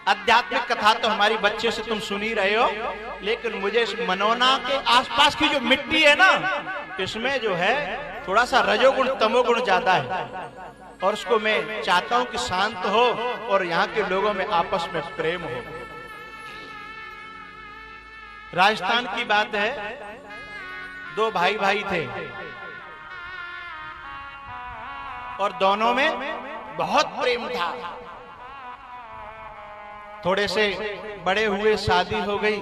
आध्यात्मिक कथा तो हमारी बच्चे से तुम सुन ही रहे हो, लेकिन मुझे इस मनोना के आसपास की जो मिट्टी है ना, इसमें जो है थोड़ा सा रजोगुण तमोगुण ज्यादा है, और उसको मैं चाहता हूं कि शांत हो और यहाँ के लोगों में आपस में प्रेम हो। राजस्थान की बात है, दो भाई भाई थे और दोनों में बहुत प्रेम था। थोड़े से बड़े हुए, शादी हो गई,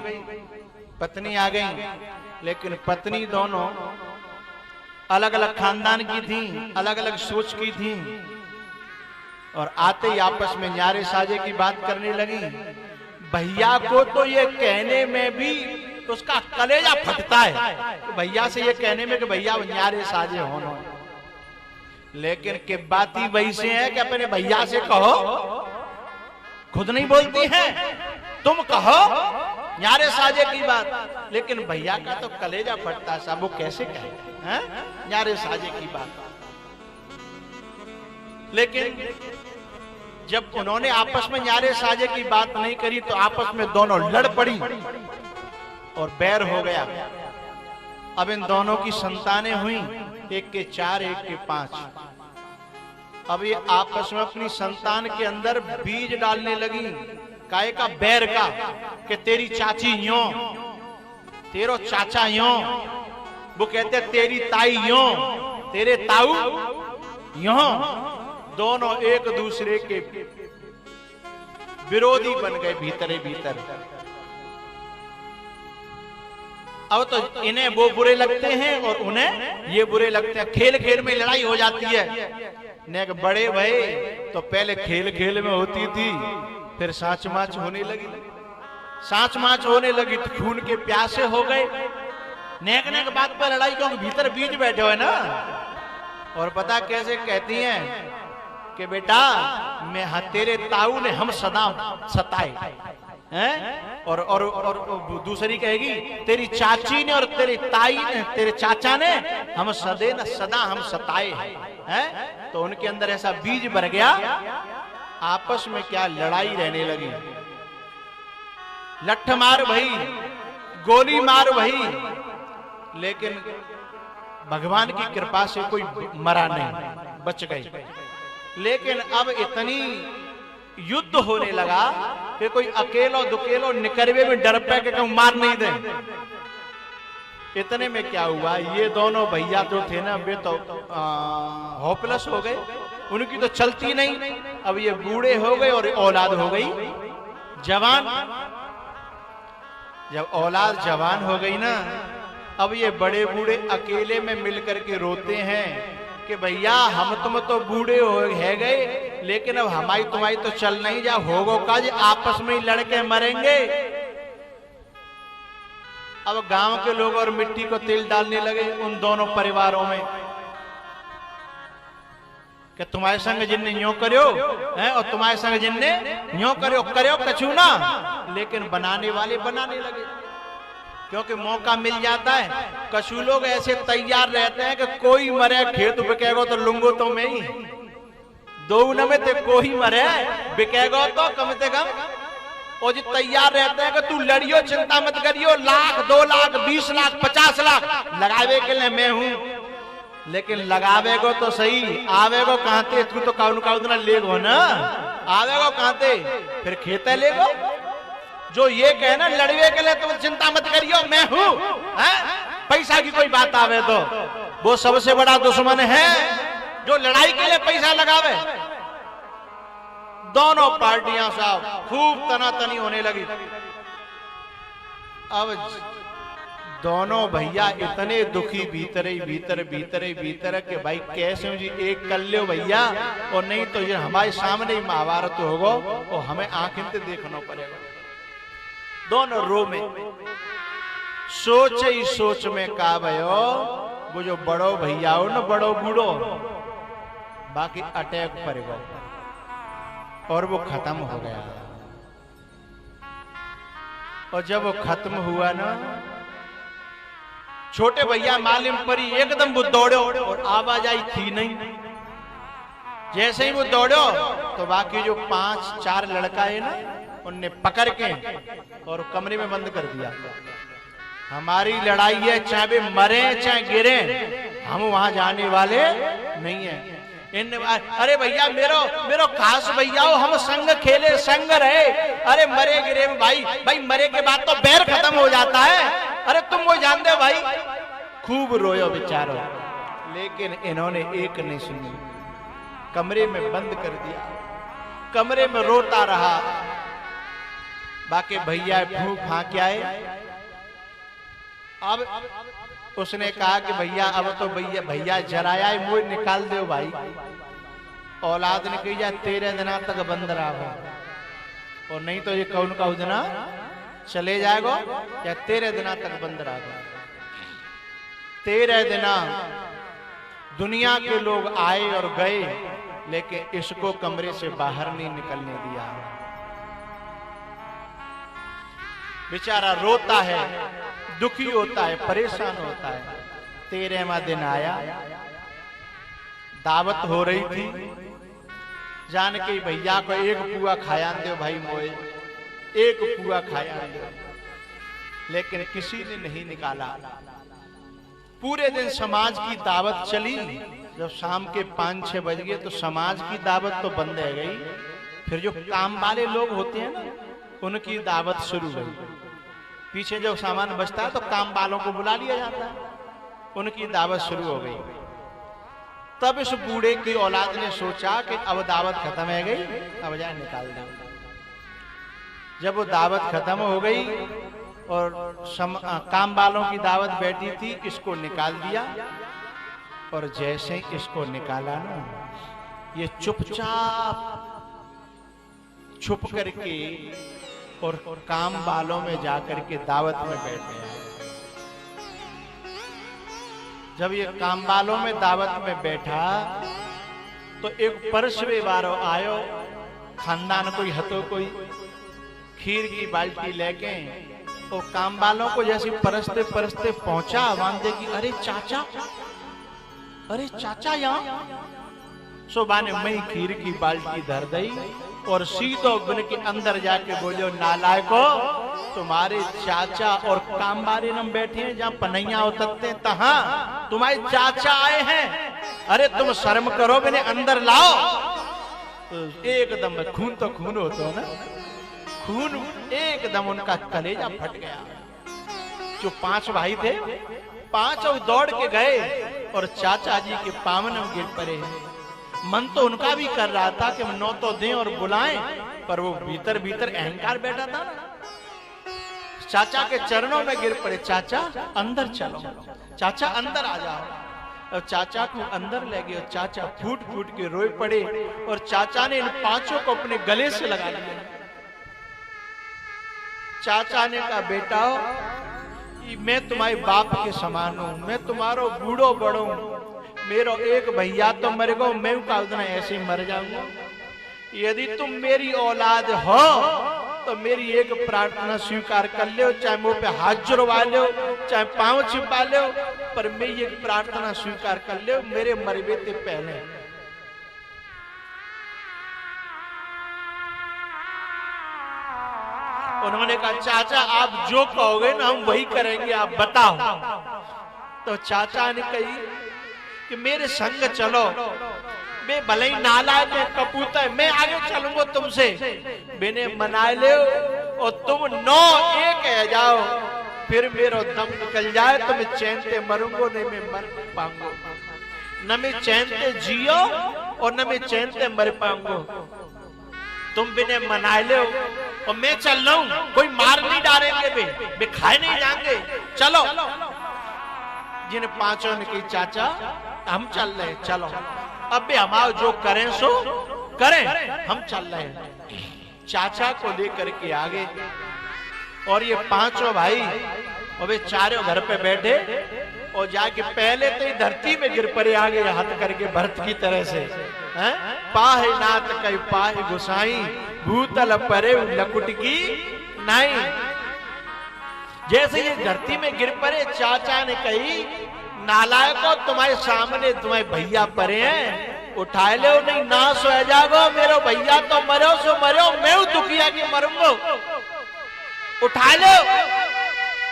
पत्नी आ गई, लेकिन पत्नी दोनों अलग अलग खानदान की थी, अलग अलग सोच की थी, और आते ही आपस में न्यारे साजे की बात करने लगी। भैया को तो ये कहने में भी तो उसका कलेजा फटता है, तो भैया से ये कहने में कि भैया न्यारे साजे होना, लेकिन कि बात ही वही से है कि अपने भैया से कहो, खुद नहीं बोलती है, तुम कहो न्यारे साजे की बात, लेकिन भैया का तो कलेजा फटता है साहब, वो कैसे कहे न्यारे साजे की बात। लेकिन जब उन्होंने आपस में न्यारे साजे की बात नहीं करी तो आपस में दोनों लड़ पड़ी और बैर हो गया। अब इन दोनों की संतानें हुई, एक के 4, एक के 5। अब ये आपस में अपनी संतान के अंदर बीज डालने लगी, काहे का, बैर का, कि तेरी चाची यूं, तेरो चाचा यूं, वो कहते तेरी ताई यूं, तेरे ताऊ यूं। दोनों एक दूसरे के विरोधी बन गए भीतरे भीतर। अब तो इन्हें वो बुरे लगते हैं और उन्हें ये बुरे लगते हैं, खेल खेल में लड़ाई हो जाती है। ने बड़े भई तो पहले खेल खेल में होती थी, फिर सांच माच होने लगी, सांच माच होने लगी तो खून के प्यासे हो गए। नेक नेक बात पर लड़ाई, क्योंकि भीतर बीज बैठे हुए ना। और पता कैसे कहती हैं कि बेटा मैं तेरे ताऊ ने हम सदा सताए हैं, और दूसरी कहेगी तेरी चाची ने और तेरी ताई ने, तेरे चाचा ने हम सदा हम सताए हैं। तो उनके अंदर ऐसा बीज भर गया, आपस में क्या लड़ाई रहने लगी, लठ मार भई, गोली मार भई, लेकिन भगवान की कृपा से कोई मरा नहीं, बच गई। लेकिन अब इतनी युद्ध होने लगा कि कोई अकेलो दुकेलो निकरवे में डर पे के मार नहीं दे। इतने में क्या हुआ, ये दोनों भैया तो थे ना, वे तो होपलेस हो गए, उनकी तो चलती नहीं। अब ये बूढ़े हो गए और औलाद हो गई जवान। जब औलाद जवान हो गई ना, अब ये बड़े बूढ़े अकेले में मिलकर के रोते हैं कि भैया हम तुम तो बूढ़े हो गए, लेकिन अब हमारी तुम्हारी तो चल नहीं, जा होगो काज, आपस में ही लड़के मरेंगे। अब गांव के लोग और मिट्टी को तेल डालने लगे उन दोनों परिवारों में कि तुम्हारे संग जिनने यूं करो है और तुम्हारे संग जिनने यूं करो कछू ना, लेकिन बनाने वाले बनाने लगे, क्योंकि मौका मिल जाता है। कछु लोग ऐसे तैयार रहते हैं कि कोई मरे खेत बिकेगो तो लूंगो तो मैं ही, दो न में ते कोई मरे बिकेगो तो कम से कम, और जो तैयार रहते हैं कि तू लड़ियो चिंता मत करियो, 1 लाख 2 लाख 20 लाख 50 लाख लगावे के लिए मैं हूं, लेकिन लगावेगो तो सही, आवेगो कहां ते, तू तो काउन काउन लेगो ना, आवेगो कहां ते, फिर खेते लेगो। जो ये कहना लड़वे के लिए तुम चिंता मत करियो मैं हूं, पैसा की कोई बात आवे तो वो सबसे बड़ा दुश्मन है जो लड़ाई के लिए पैसा लगावे। दोनों पार्टियां साहब खूब तनातनी होने लगी। अब दोनों भैया इतने दुखी भीतर के भाई कैसे जी एक कर लो भैया, और नहीं तो ये हमारे सामने ही महाभारत होगा और हमें आंखें से देखना पड़ेगा। दोनों रो में सोच ही सोच में का भयो, वो जो बड़ो भैया हो ना, बड़ो बूढ़ो, बाकी अटैक पर गए और वो खत्म हो गया। और जब वो खत्म हुआ ना, छोटे भैया मालूम परी एकदम वो दौड़ो और आवाज आई थी नहीं। जैसे ही वो दौड़ो तो बाकी जो 5-4 लड़का है ना, उनने पकड़ के और कमरे में बंद कर दिया। हमारी लड़ाई है, चाहे वे मरे चाहे गिरे, हम वहां जाने वाले नहीं है। अरे भैया मेरो खास भैया हो, हम संग खेले संग रहे। अरे मरे गिरे में भाई मरे के बाद तो बैर खत्म हो जाता है। अरे तुम वो जानते हो भाई। खूब रोयो बेचारो, लेकिन इन्होंने एक नहीं सुनी, कमरे में बंद कर दिया, कमरे में रोता रहा। बाकी भैया भूख फांक आए। अब उसने कहा कि भैया अब तो भैया जराया है, मुझे निकाल दो भाई। औलाद ने कही जा 13 दिना तक बंद रहा हो, और नहीं तो ये कौन का उदना चले जाएगा, या 13 दिना तक बंद रहा। 13 दिना दुनिया के लोग आए और गए, लेकिन इसको कमरे से बाहर नहीं निकलने दिया। बेचारा रोता है, दुखी होता है, परेशान होता है। 13वां दिन आया, दावत हो रही थी। जान के भैया को एक पुआ खाया दो भाई, मोए एक पुआ खाया दो, लेकिन किसी ने नहीं निकाला। पूरे दिन समाज की दावत चली। जब शाम के 5-6 बज गए तो समाज की दावत तो बंद रह गई। फिर जो काम वाले लोग होते हैं ना, उनकी दावत शुरू हुई। पीछे जब सामान बचता है तो काम वालों को बुला लिया जाता है, उनकी दावत शुरू हो गई। तब इस बूढ़े की औलाद ने सोचा कि अब दावत खत्म हो गई, अब जाए निकाल दो। जब वो दावत खत्म हो गई और काम वालों की दावत बैठी थी, इसको निकाल दिया। और जैसे ही इसको निकाला ना, ये चुपचाप छुप करके और काम वालों में जाकर के दावत में बैठ गया। जब ये काम वालों में दावत में बैठा तो एक परसवे वारो आयो, खानदान कोई हतो कोई, खीर की बाल्टी लेके और काम वालों को जैसे परसते परसते पहुंचा, वांदे की अरे चाचा यहाँ। सुबह ने मई खीर की बाल्टी धर दई और सीधो बिन के अंदर जाके बोलो, नालायको, तुम्हारे चाचा और काम वाले नम बैठे हैं जहाँ पनैया उतरते हैं, तहाँ तुम्हारे चाचा आए हैं। अरे तुम शर्म करो, मैंने अंदर लाओ। तो एकदम खून तो खून होता है ना, खून एकदम उनका कलेजा फट गया। जो 5 भाई थे, 5 दौड़ के गए और चाचा जी के पावन में गिर पड़े। मन तो उनका भी कर रहा था कि नौ तो दें और बुलाएं, पर वो भीतर भीतर अहंकार बैठा था ना। चाचा के चरणों में गिर पड़े, चाचा अंदर चलो, चाचा अंदर आ जाओ। और चाचा को अंदर ले गए और चाचा फूट फूट के रोए पड़े। और चाचा ने इन 5 को अपने गले से लगा लिया। चाचा ने कहा, बेटा मैं तुम्हारे बाप के समान हूं, मैं तुम्हारो बूढ़ो बड़ो, मेरो एक भैया तो मर गो, मैं का उतना ऐसे ही मर जाऊंगा। यदि तुम मेरी औलाद हो तो मेरी एक प्रार्थना स्वीकार कर लो, चाहे मुंह पे हाथ जुड़वा लो, चाहे पांव छिपा लो, पर मेरी एक प्रार्थना स्वीकार कर लो, मेरे मरबे से पहले। उन्होंने कहा, चाचा आप जो कहोगे ना हम वही करेंगे, आप बताओ। तो चाचा ने कही कि मेरे संग चलो, मैं भले ही नालायक है, कपूत है, मैं आगे चलूंगा तुमसे, मैंने मना ले और तुम 9-1 आ जाओ, फिर मेरा दम निकल जाए तो मैं चैन से मरूंगा, नहीं मैं मर पाऊंगा, न मैं चैन से जियो और न मैं चैन से मर पाऊंगा। तुम बिने मना ले और मैं चल रहा हूं, कोई मार नहीं डालेंगे, वे खाए नहीं जाएंगे, चलो। जिन 5 ने कही, चाचा हम चल रहे हैं, चलो अब भी हमारा जो करें सो करें, हम चल रहे हैं। चाचा को लेकर के आगे और ये 5 भाई और वे 4 घर पे बैठे और जाके पहले तो ये धरती में गिर पड़े, आगे हाथ करके भरत की तरह से, हैं पाहे नाथ कई पाहे गुसाई, भूतल परे लकुट की नहीं। जैसे ये धरती में गिर पड़े, चाचा ने कही, नालायको तुम्हारे सामने तुम्हारे भैया परे हैं, उठाए लो नहीं नाश हो जाओ, मेरो भैया तो मरो सो मरो, मैं दुखिया है कि मरूंगो, उठा लो।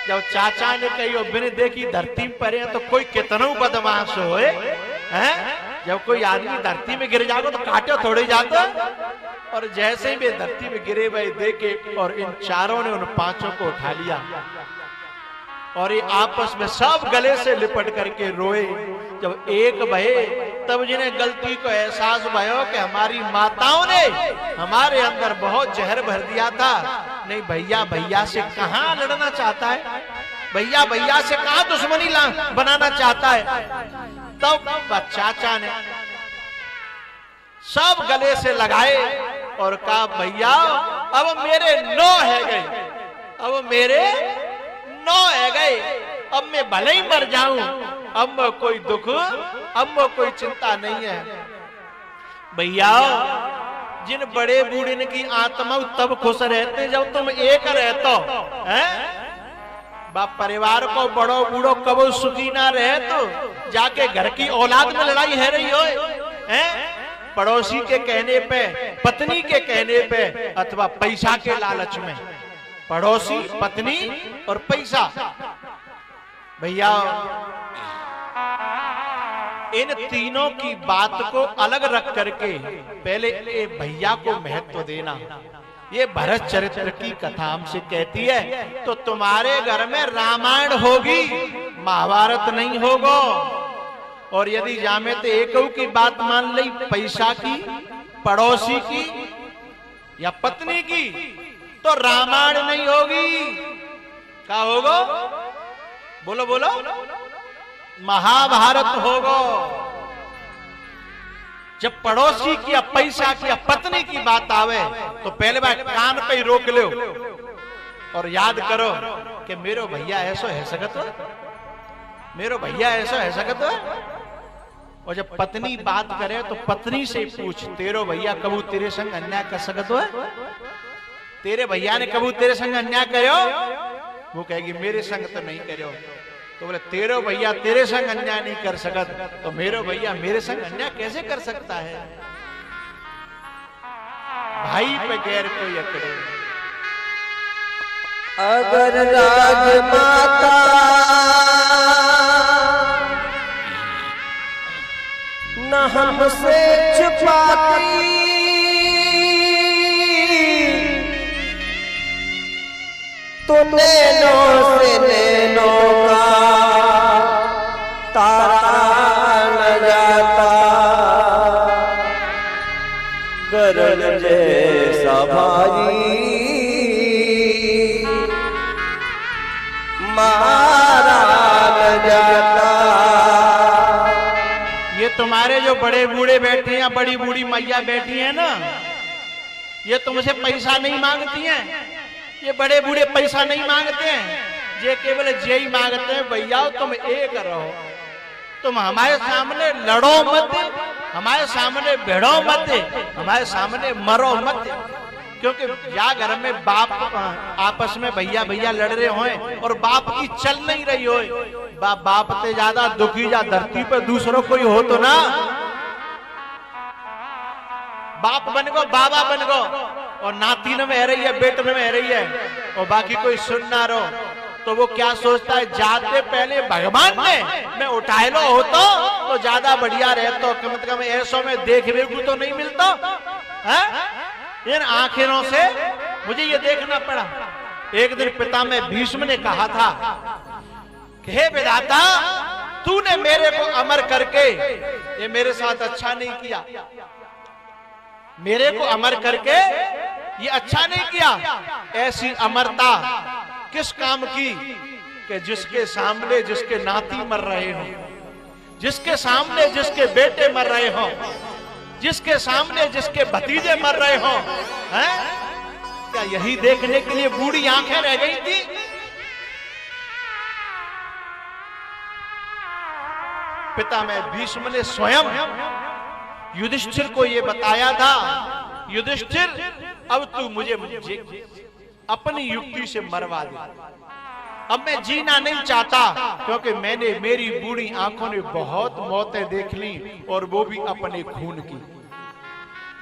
जब चाचा ने कही बिन देखी धरती पर है तो कोई कितना बदमाश होए हैं। जब कोई आदमी धरती में गिर जाएगा तो काटे थोड़े जाता। और जैसे ही वे धरती में गिरे भाई देखे और इन चारों ने उन पांचों को उठा लिया और ये आपस में सब गले से लिपट करके रोए। जब एक भये तब जिन्हें गलती को एहसास भयो कि हमारी माताओं ने हमारे अंदर बहुत जहर भर दिया था। नहीं भैया भैया से कहां लड़ना चाहता है, भैया भैया से कहां दुश्मनी बनाना चाहता है। तब चाचा ने सब गले से लगाए और कहा भैया अब मेरे 9 है गए, अब मेरे 9 है गए, अब मैं भले ही मर जाऊं, अब कोई दुख, अब कोई चिंता नहीं है। भैया जिन बड़े बूढ़े की आत्मा तब खुश रहते जब तुम एक रहते हैं। बाप परिवार को बड़ो बूढ़ो कबो सुखी ना रहे तो जाके घर की औलाद में लड़ाई है रही हो, हैं? पड़ोसी के कहने पे, पत्नी के कहने पे, अथवा पैसा के लालच में। पड़ोसी, पत्नी और पैसा। भैया इन तीनों की बात को अलग रख करके पहले ये भैया को महत्व देना। ये भरत चरित्र की कथा हमसे कहती है तो तुम्हारे घर में रामायण होगी, महाभारत नहीं होगा। और यदि जामे तो एक की बात मान ली, पैसा की, पड़ोसी की या पत्नी की, तो रामायण नहीं होगी। क्या होगा? बोलो बोलो, महाभारत होगा। जब पड़ोसी की या पैसा की या पत्नी की बात आवे तो पहले बार कान पे ही रोक लो और याद करो कि मेरो भैया ऐसा है सकत, मेरो भैया ऐसा है सकत। और जब पत्नी बात करे तो पत्नी से पूछ, तेरो भैया कबू तेरे संग अन्याय कर सकत है? तेरे भैया ने कबू तेरे संग अन्याय करो? वो कहेगी मेरे संग तो नहीं करो। तो बोले तेरो भैया तेरे संग अन्याय नहीं कर सकत तो मेरो भैया मेरे संग अन्याय कैसे कर सकता है? भाई पे गैर कोई अकड़े। अगर राजमाता न हमसे छुपाती तो नैनों से नैनों का तारा न जाता। गरल जैसा भाई मारा न जाता। ये तुम्हारे जो बड़े बूढ़े बैठे हैं, बड़ी बूढ़ी मैया बैठी है ना, ये तुमसे पैसा नहीं मांगती हैं। ये बड़े बूढ़े पैसा नहीं मांगते हैं, ये केवल यही मांगते हैं भैया तुम एक रहो, तुम हमारे सामने लड़ो मत, हमारे सामने भिड़ो मत, हमारे सामने मरो मत। क्योंकि या घर में बाप आपस में भैया भैया लड़ रहे हों और बाप की चल नहीं रही हो, बाप से ज्यादा दुखी जा धरती पे दूसरों कोई हो तो ना। बाप बन गो, बाबा बन गो और नाती में रह रही है, बेटे में रह रही है और बाकी कोई सुन ना रहो तो वो क्या सोचता है, जाते पहले भगवान ने मैं उठाए लो होता तो ज्यादा बढ़िया रहता, कम से कम ऐसो में देखने को तो नहीं मिलता है? इन आखिरों से मुझे ये देखना पड़ा। एक दिन पिता में भीष्म ने कहा था कि हे विधाता तूने मेरे को अमर करके ये मेरे साथ अच्छा नहीं किया, मेरे को अमर करके ये अच्छा नहीं किया। ऐसी अमरता किस काम की कि जिसके सामने जिसके नाती मर रहे हो, जिसके सामने जिसके बेटे मर रहे हो, जिसके सामने जिसके भतीजे मर रहे हो, हैं? क्या यही देखने के लिए बूढ़ी आंखें रह गई थी? पिता में भीष्म ने स्वयं युधिष्ठिर को यह बताया था, युधिष्ठिर अब तू मुझे अपनी युक्ति से मरवा दे, अब मैं जीना नहीं चाहता क्योंकि मैंने मेरी बूढ़ी आंखों ने बहुत मौतें देख ली और वो भी अपने खून की।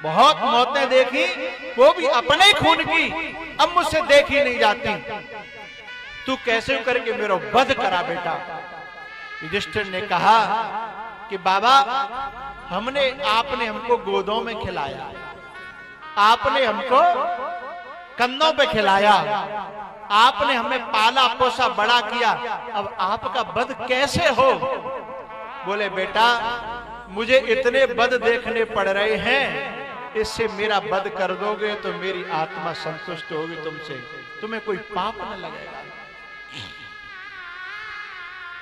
बहुत मौतें देखी, वो भी अपने खून की, अब मुझसे देखी नहीं जाती। तू कैसे करके मेरा वध करा बेटा। युधिष्ठिर ने कहा कि बाबा, आपने हमको गोदों में खिलाया, आपने हमको कंधों पे खिलाया, आपने हमें पाला पोसा बड़ा किया, अब आपका वध कैसे हो? बोले बेटा, मुझे इतने वध देखने पड़ रहे हैं, इससे मेरा वध कर दोगे तो मेरी आत्मा संतुष्ट होगी तुमसे, तुम्हें कोई पाप न लगेगा।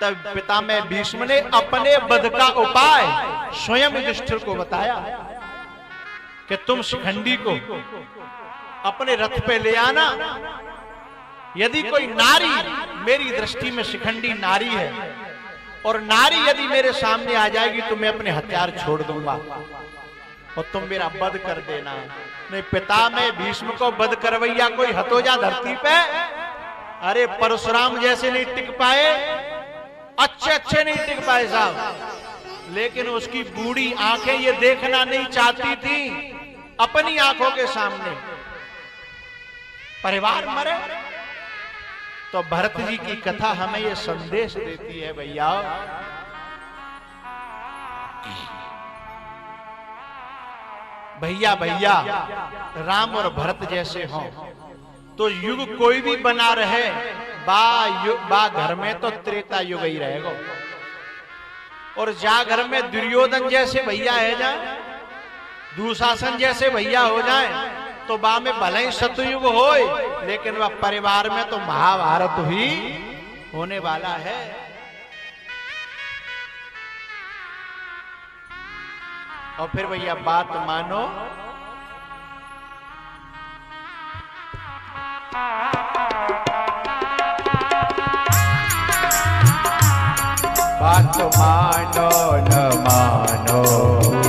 तब पितामह भीष्म ने अपने वध का उपाय स्वयं युधिष्ठिर को बताया कि तुम शिखंडी को अपने रथ पे ले आना। यदि कोई नारी, मेरी दृष्टि में शिखंडी नारी है, और नारी यदि मेरे सामने आ जाएगी तो मैं अपने हथियार छोड़ दूंगा और तुम मेरा वध कर देना। नहीं, पितामह भीष्म को वध करवैया कोई हतोजा धरती पे? अरे परशुराम जैसे नहीं टिक पाए, अच्छे नहीं टिक पाए साहब। लेकिन उसकी बूढ़ी आंखें ये देखना नहीं चाहती थी अपनी आंखों के सामने परिवार मरे। तो भरत जी की कथा हमें ये संदेश देती है भैया, भैया राम और भरत जैसे हों तो युग कोई भी बना रहे, बा घर में तो त्रेता युग ही रहेगा। और जा घर में दुर्योधन जैसे भैया है जाए, दुशासन जैसे भैया हो जाए, तो बा में भले ही सतयुग होए, लेकिन वह परिवार में तो महाभारत ही होने वाला है। और फिर भैया बात मानो, बात मानो न मानो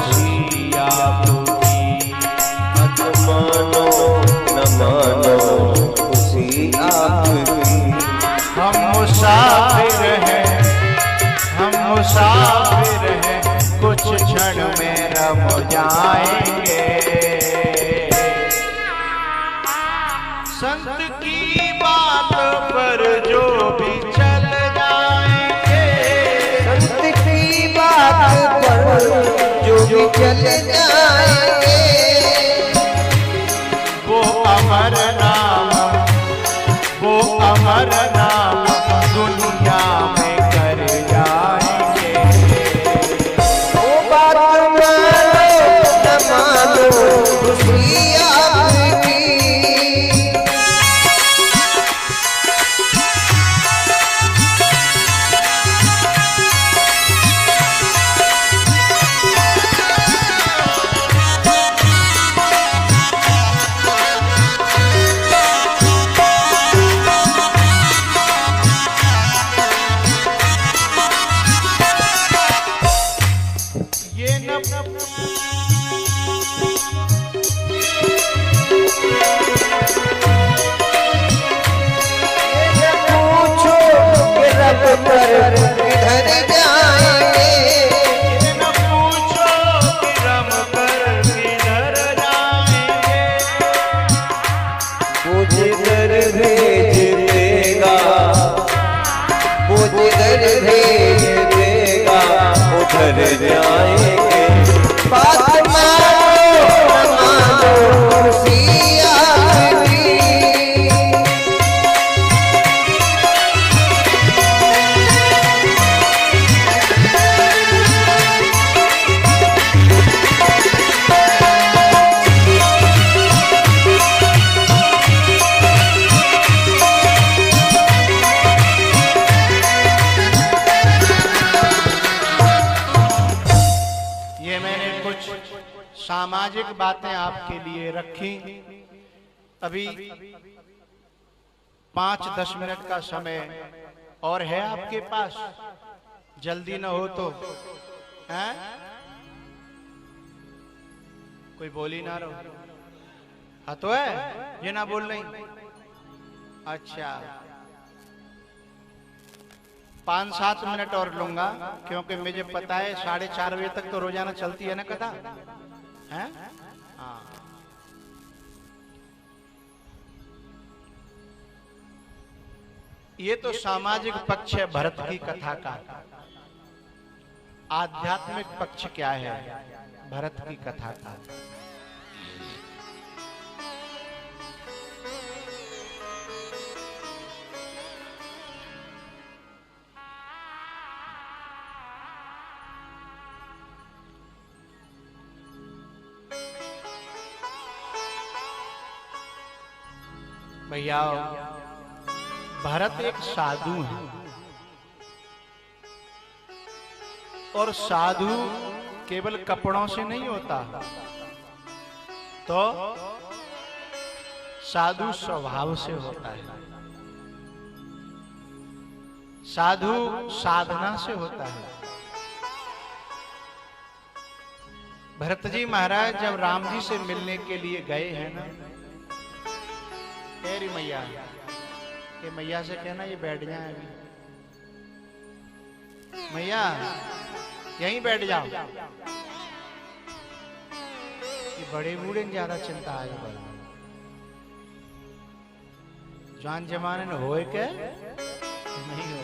सिया पूरी, मत मानो न मानो उसी आपकी। हम मुसाफिर हैं, कुछ क्षण में रम जाएंगे। संत की बात पर जो भी चल जाएंगे, संत की बात पर जो भी चल जाएंगे, वो अमर नाम दुनिया में कर जाएंगे। वो बात मानो न मानो उसी आपकी। उधर जाएंगे। बात मानो न मानो उसी आपकी। सामाजिक बातें आपके लिए रखी। अभी 5-10 मिनट का समय और है आपके पास, जल्दी न हो तो हैं? कोई बोली ना रहो। हाँ तो है, ये ना बोल रही। अच्छा 5-7 मिनट और लूंगा, क्योंकि मुझे पता है 4:30 बजे तक तो रोजाना चलती है ना कथा, हैं? हाँ ये तो सामाजिक पक्ष है भरत की कथा का। आध्यात्मिक पक्ष क्या है भरत की कथा का? भैया भरत एक साधु है और साधु केवल कपड़ों से नहीं होता, तो साधु स्वभाव से होता है, साधु साधना से होता है। भरत जी महाराज जब राम जी से मिलने के लिए गए हैं ना, तेरी मैया ये मैया से कहना ये बैठ जाए अभी, मैया यहीं बैठ जाओ, ये बड़े बूढ़े ज्यादा चिंता आज जान जमाने में होए के नहीं हो।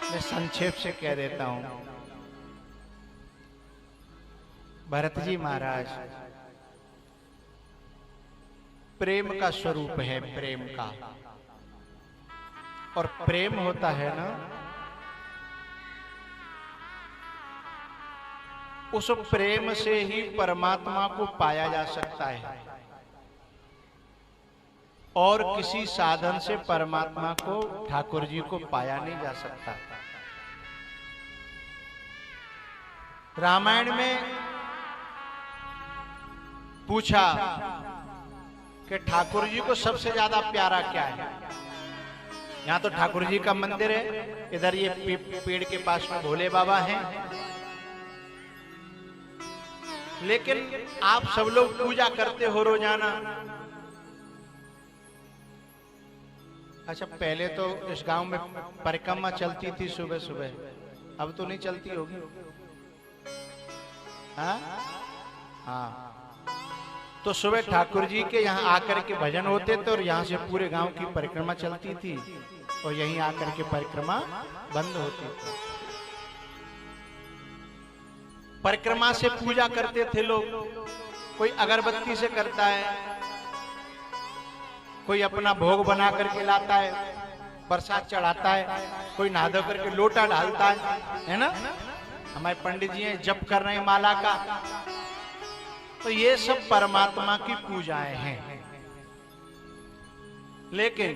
मैं संक्षेप से कह देता हूं। भरत जी महाराज प्रेम का स्वरूप है, प्रेम का, और प्रेम होता है ना, उस प्रेम से ही परमात्मा को पाया जा सकता है और किसी साधन से परमात्मा को, ठाकुर जी को पाया नहीं जा सकता। रामायण में पूछा कि ठाकुर जी को सबसे ज्यादा प्यारा क्या है। यहां तो ठाकुर जी का मंदिर है, इधर ये पेड़ के पास में भोले बाबा हैं, लेकिन आप सब लोग पूजा करते हो रोजाना। अच्छा, पहले तो इस गांव में परिक्रमा चलती थी सुबह सुबह, अब तो नहीं चलती होगी। हाँ, तो सुबह ठाकुर जी के यहाँ आकर के भजन होते थे और यहाँ से पूरे गांव की परिक्रमा चलती थी और यहीं आकर के परिक्रमा बंद होती थी। परिक्रमा से पूजा करते थे लोग, कोई अगरबत्ती से करता है, कोई अपना भोग बना करके लाता है, प्रसाद चढ़ाता है, कोई नहा धो करके लोटा डालता है ना। हमारे पंडित जी हैं जप कर रहे हैं माला का, तो ये सब परमात्मा की पूजाएं हैं। लेकिन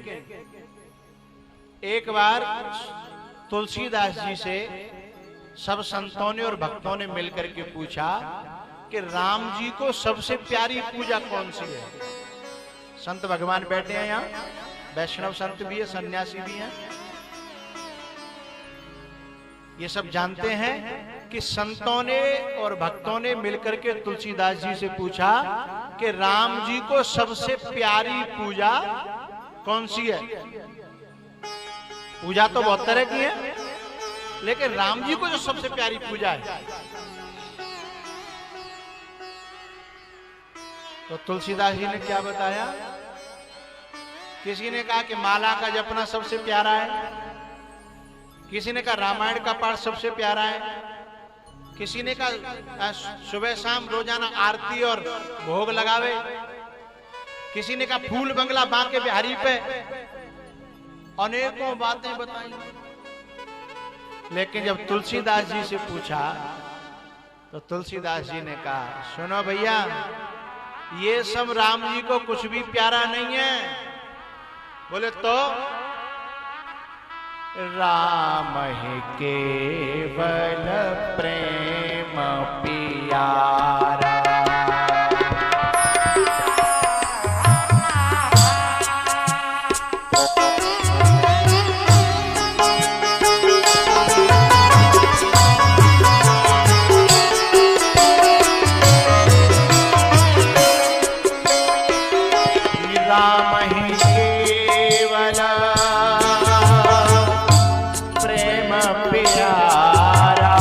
एक बार तुलसीदास जी से सब संतों ने और भक्तों ने मिलकर के पूछा कि राम जी को सबसे प्यारी पूजा कौन सी है। संत भगवान बैठे हैं यहाँ, वैष्णव संत भी है, सन्यासी भी हैं, ये सब जानते हैं कि संतों ने और भक्तों ने मिलकर के तुलसीदास जी से पूछा कि राम जी को सबसे प्यारी पूजा कौन सी है। पूजा तो बहुत तरह की है, लेकिन राम जी को जो सबसे प्यारी पूजा है, तो तुलसीदास जी ने क्या बताया। किसी ने कहा कि माला का जपना सबसे प्यारा है, किसी ने कहा रामायण का पाठ सबसे प्यारा है, किसी ने कहा सुबह शाम रोजाना आरती और भोग लगावे, किसी ने कहा फूल बंगला बांके बिहारी पे, अनेकों बातें बताई। लेकिन जब तुलसीदास जी से पूछा तो तुलसीदास जी ने कहा, सुनो भैया, ये सब राम जी को कुछ भी प्यारा नहीं है। बोले तो राम ही केवल प्रेम प्यारा। राम ही केवल प्रेम प्यारा।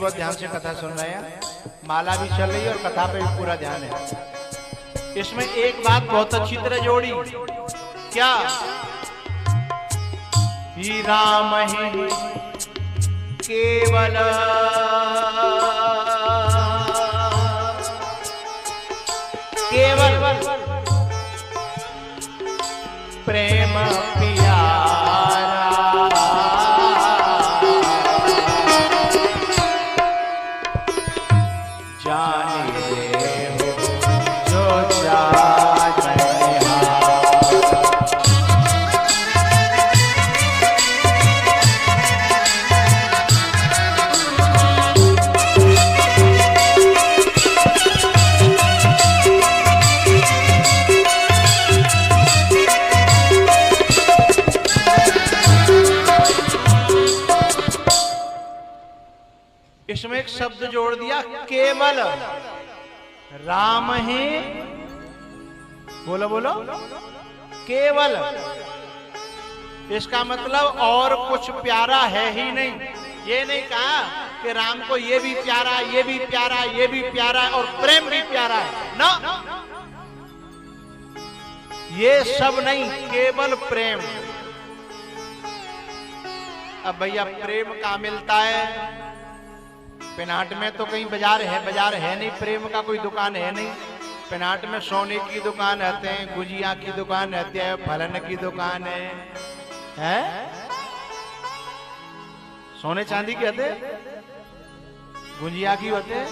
बहुत ध्यान से कथा सुन रहे हैं, माला भी चल रही है और कथा पे भी पूरा ध्यान है। इसमें एक बात बहुत अच्छी तरह जोड़ी, क्या? ही राम ही केवल केवल प्रेम प्यारा, जाने हो जो जाने इसमें एक शब्द जोड़ दिया, केवल राम ही, बोलो बोलो, केवल। इसका मतलब और कुछ प्यारा है ही नहीं। ये नहीं कहा कि राम को ये भी प्यारा, ये भी प्यारा, ये भी प्यारा है और प्रेम भी प्यारा है ना, ये सब नहीं, केवल प्रेम। अब भैया प्रेम कहाँ मिलता है? पेनाट में तो कहीं बाजार है नहीं, प्रेम का कोई दुकान है नहीं। पेनाट में सोने की दुकान रहते हैं, गुजिया की दुकान रहती है, फलन की दुकान है? सोने चांदी के होते, गुजिया की होते,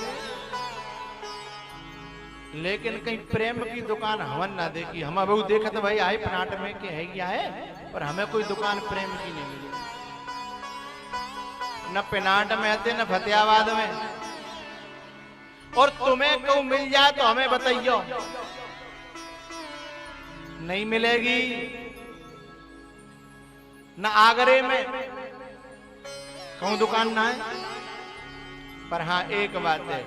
लेकिन कहीं प्रेम की दुकान हमन ना देखी। हम अबू देखा तो भाई आए पेनाट में कि है क्या है, पर हमें कोई दुकान प्रेम की नहीं मिली। न पेनाट में आते न फतेहाबाद में। और तुम्हें क्यों मिल जाए तो हमें बताइयो, नहीं मिलेगी। न आगरे में कहूं दुकान ना है। पर हाँ एक बात है,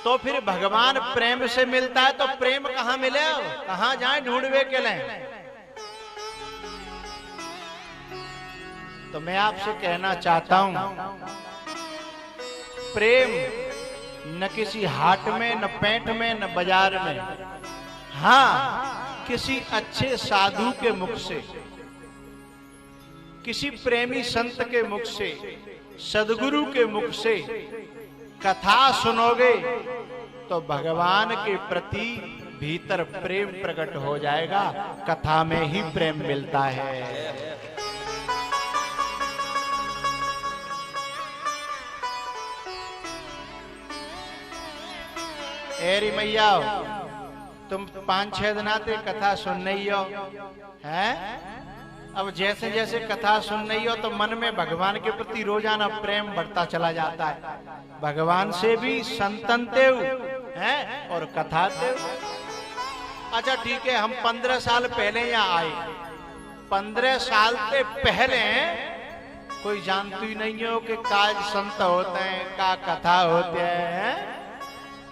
तो फिर भगवान प्रेम से मिलता है तो प्रेम कहां मिले, कहां जाए ढूंढवे के लिए? तो मैं आपसे कहना चाहता हूं, प्रेम न किसी हाट में, न पेंट में, न बाजार में, हाँ किसी अच्छे साधु के मुख से, किसी प्रेमी संत के मुख से, सदगुरु के मुख से कथा सुनोगे तो भगवान के प्रति भीतर प्रेम प्रकट हो जाएगा। कथा में ही प्रेम मिलता है। एरी मैया तुम 5-6 दिन आते कथा सुन नहीं हो है। अब जैसे जैसे कथा सुन नहीं हो तो मन में भगवान के प्रति रोजाना प्रेम बढ़ता चला जाता है। भगवान से भी संतनते हैं और कथाते। अच्छा ठीक है, हम 15 साल पहले यहाँ आए। 15 साल से पहले कोई जानती नहीं हो कि काज संत होते हैं, का कथा होते हैं।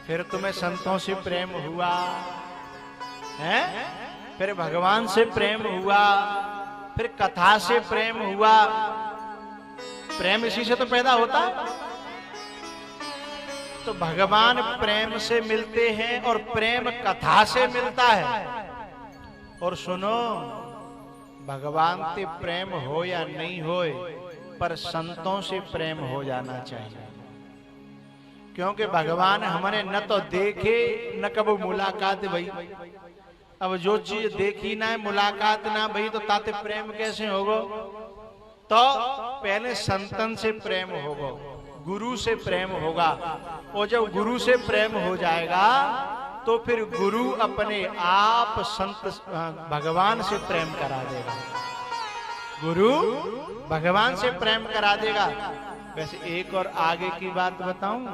फिर तुम्हें संतों से प्रेम हुआ है, फिर भगवान से प्रेम हुआ, फिर कथा से प्रेम हुआ। प्रेम इसी से तो पैदा होता है। तो भगवान प्रेम से मिलते हैं और प्रेम कथा से मिलता है। और सुनो, भगवान से प्रेम हो या नहीं हो, पर संतों से प्रेम हो जाना चाहिए। क्योंकि भगवान हमारे न तो देखे न कबो मुलाकात भई। अब जो चीज देखी ना है, मुलाकात ना भई, तो ताते प्रेम कैसे होगो? तो पहले संतन से प्रेम होगो, गुरु से प्रेम होगा। और जब गुरु से प्रेम हो जाएगा तो फिर गुरु अपने आप संत भगवान से प्रेम करा देगा। गुरु भगवान से प्रेम करा देगा। वैसे एक और आगे की बात बताऊं,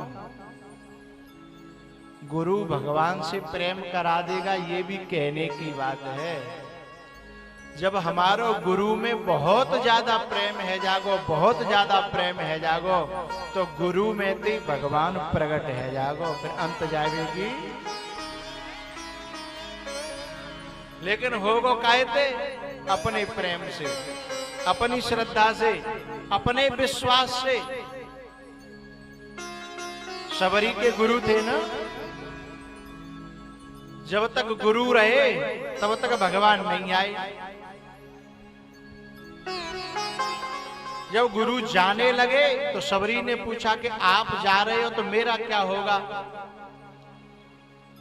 गुरु भगवान से प्रेम करा देगा ये भी कहने की बात है। जब हमारो गुरु में बहुत ज्यादा प्रेम है जागो, बहुत ज्यादा प्रेम है जागो, तो गुरु में तो भगवान प्रकट है जागो, फिर अंत जाएगी। लेकिन होगो कायते अपने प्रेम से, अपनी श्रद्धा से, अपने विश्वास से। सबरी के गुरु थे ना, जब तक गुरु रहे तब तक भगवान नहीं आए। जब गुरु जाने लगे तो सबरी ने पूछा कि आप जा रहे हो तो मेरा क्या होगा?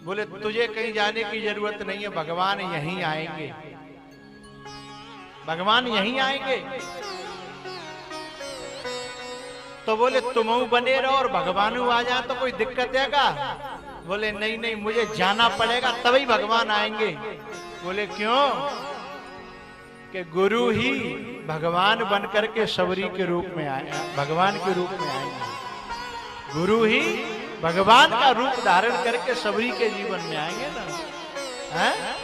बोले तुझे कहीं जाने की जरूरत नहीं है, भगवान यहीं आएंगे, भगवान यहीं आएंगे। तो बोले तुम बने रहो और भगवान आ जाए तो कोई दिक्कत है क्या? बोले नहीं नहीं, मुझे जाना पड़ेगा तभी भगवान आएंगे। बोले क्यों? कि गुरु ही भगवान बनकर के सबरी के रूप में आए, भगवान के रूप में आएंगे। गुरु ही भगवान का रूप धारण करके सबरी के जीवन में आएंगे ना, हैं?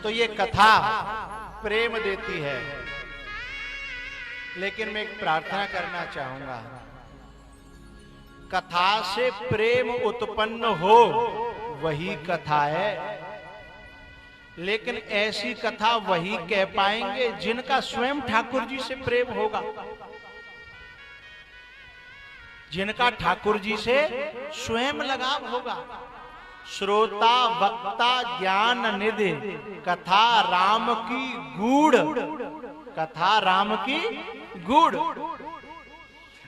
तो ये कथा प्रेम देती है, लेकिन मैं एक प्रार्थना करना चाहूंगा, कथा से प्रेम उत्पन्न हो वही कथा है, लेकिन ऐसी कथा वही कह पाएंगे जिनका स्वयं ठाकुर जी से प्रेम होगा, जिनका ठाकुर जी से स्वयं लगाव होगा। श्रोता वक्ता ज्ञान निधि कथा राम की गूढ़, कथा राम की गूढ़।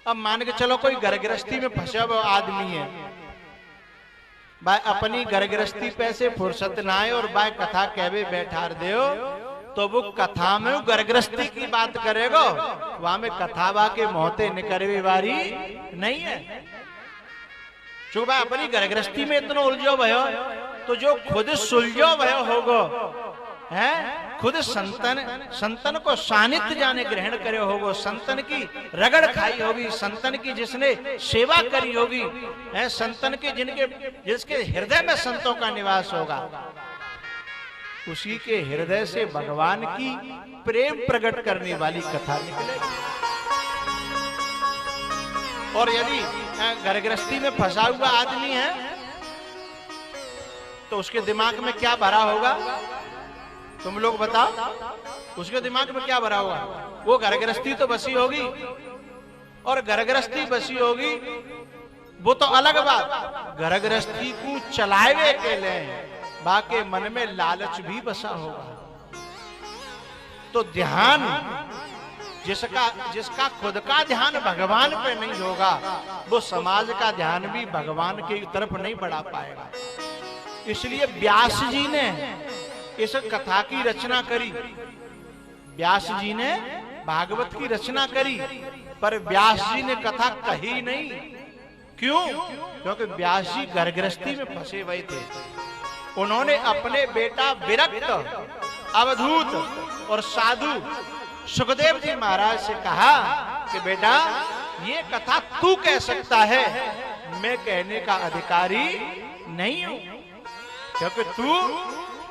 अब मान के चलो कोई घर गृहस्थी में फंसा हुआ आदमी है, भाई अपनी घर गृहस्थी पे से फुर्सत ना आए और भाई कथा कहवे बैठा दे, तो वो कथा में घर गृहस्थी की बात करेगा, वहां में कथा बा के मोहते निकलवे वारी नहीं है। जो भाई अपनी घर गृहस्थी में इतना उलझो भयो, तो जो खुद सुलझो भयो होगो है, खुद संतन को सानिध्य जाने ग्रहण करे होगो, संतन की रगड़ खाई होगी, संतन की जिसने सेवा करी होगी, है संतन के जिसके हृदय में संतों का निवास होगा, उसी के हृदय से भगवान की प्रेम प्रकट करने वाली कथा निकलेगी। और यदि घर गृहस्थी में फंसा हुआ आदमी है तो उसके दिमाग में क्या भरा होगा? तुम लोग बताओ, उसके दिमाग में क्या भरा होगा? वो घर गृहस्थी तो बसी होगी, और घर गृहस्थी बसी होगी वो तो अलग बात, घर गृहस्थी को चलावे के लिए बाके मन में लालच भी बसा होगा। तो ध्यान जिसका खुद का ध्यान भगवान पे नहीं होगा, वो समाज का ध्यान भी भगवान की तरफ नहीं बढ़ा पाएगा। इसलिए व्यास जी ने इस कथा की रचना करी, व्यास जी ने भागवत की रचना करी, पर व्यास जी ने कथा कही नहीं। क्यों? क्योंकि व्यास जी घर गृहस्थी में फंसे हुए थे। उन्होंने अपने बेटा विरक्त, अवधूत और साधु सुखदेव जी महाराज से कहा कि बेटा ये कथा तू कह सकता है, मैं कहने का अधिकारी नहीं हूं, क्योंकि तू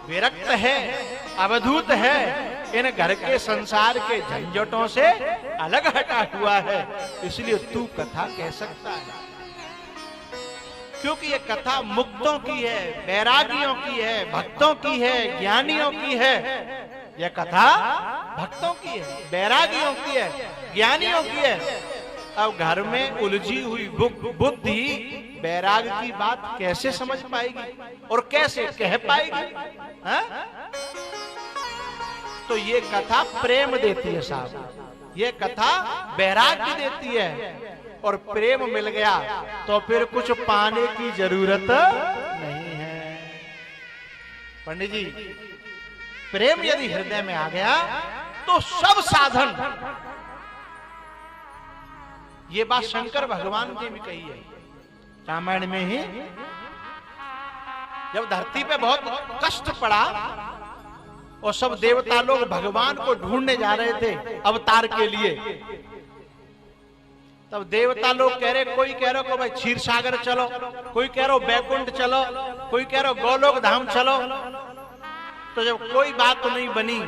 विरक्त है, अवधूत है, इन घर के संसार के झंझटों से अलग हटा हुआ है, इसलिए तू कथा कह सकता है। क्योंकि ये कथा मुक्तों की है, वैरागियों की है, भक्तों की है, ज्ञानियों की है। यह कथा भक्तों की है, वैरागियों की है, ज्ञानियों की है। अब घर में उलझी हुई बुद्धि वैराग की बात कैसे समझ पाएगी और कैसे कह पाएगी? हा? तो ये कथा प्रेम देती है साहब, ये कथा वैराग्य देती है। और प्रेम मिल गया तो फिर कुछ पाने की जरूरत नहीं है। पंडित जी, प्रेम यदि हृदय में आ गया तो सब साधन, ये बात शंकर भगवान ने भी कही है रामायण में ही। जब धरती पे बहुत कष्ट पड़ा और सब देवता लोग भगवान को ढूंढने जा रहे थे अवतार के लिए, तब देवता लोग कह रहे, कोई कह रहे को भाई क्षीर सागर चलो, कोई कह रहे बैकुंठ चलो, कोई कह रहे गोलोक धाम चलो। तो जब कोई बात तो नहीं बनी